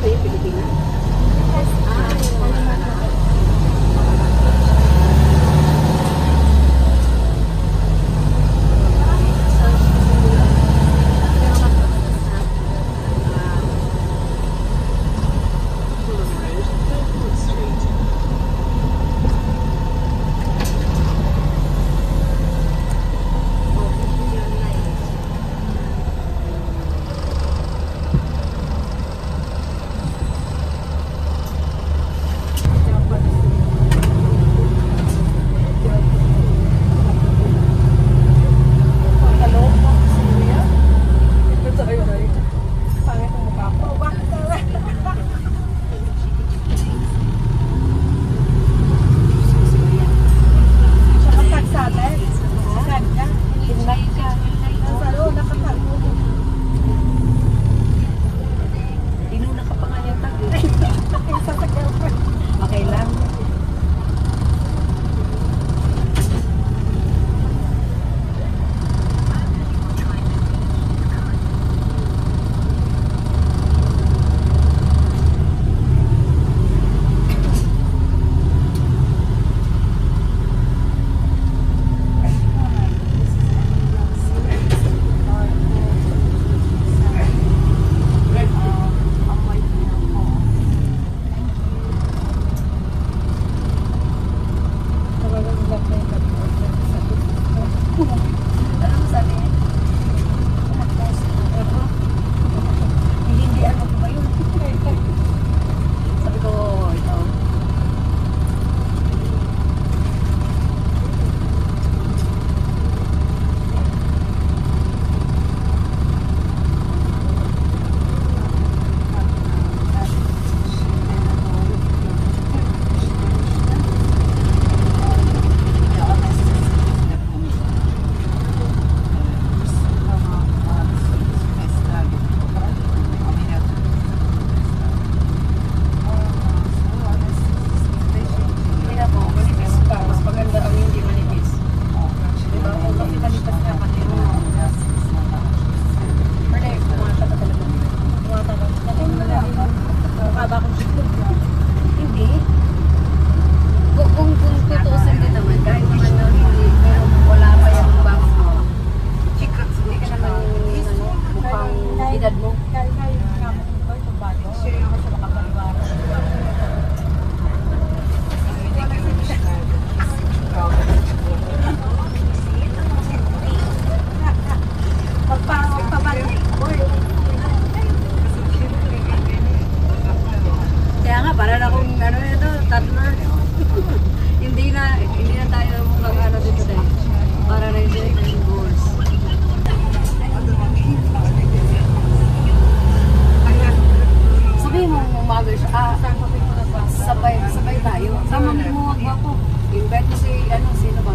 ba yung Pilipinas? Sabay tayo. Sama mo ako. Invite mo si, sino ba?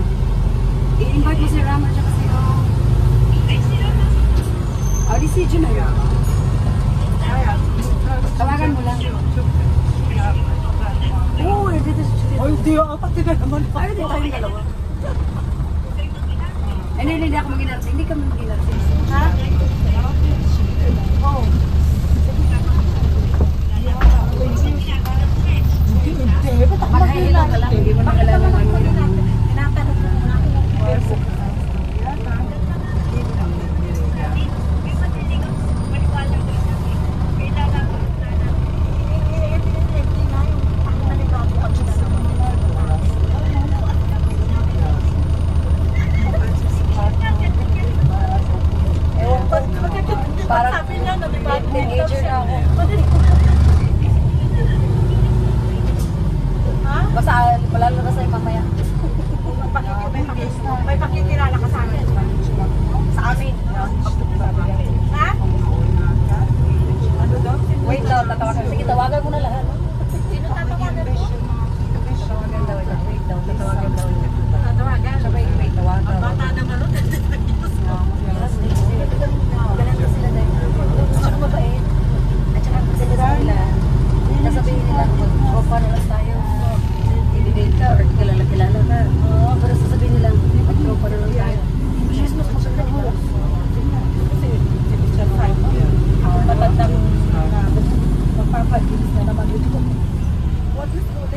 I-invite mo si Ramar siya kasi, di si Junaya. Tawagan mo lang. Oo, dito si Junaya. Ay, hindi ako. Pati na naman. Ay, hindi tayo dalawa. Hindi ako mag-inarsin. Hindi kami mag-inarsin. Ha? Oo. Magkailan ka lang, hindi mo nakalala mo yun. Tinatanong ko na ako. Parang teenager na ako. Basta malalabas na yung mamaya. May pakikilala ka sa amin. Sa amin. Ha? Ano daw? Wait daw, tatawagan. Sige, tawagan mo na lahat. Sino tatawagan mo? Tawagan daw. Wait daw, tatawagan daw. Tatawagan? Sabay, wait, tawagan. Ang bata naman nun. Ganun sila dahil. At saka mabait. At saka sila nila. Nasabihin nila, mag-tropa na lang tayo. I-date ka or kilala ka. Pero sasabihin nila, mag-tropa na lang tayo. Which is mas maganda mo. Kasi, at least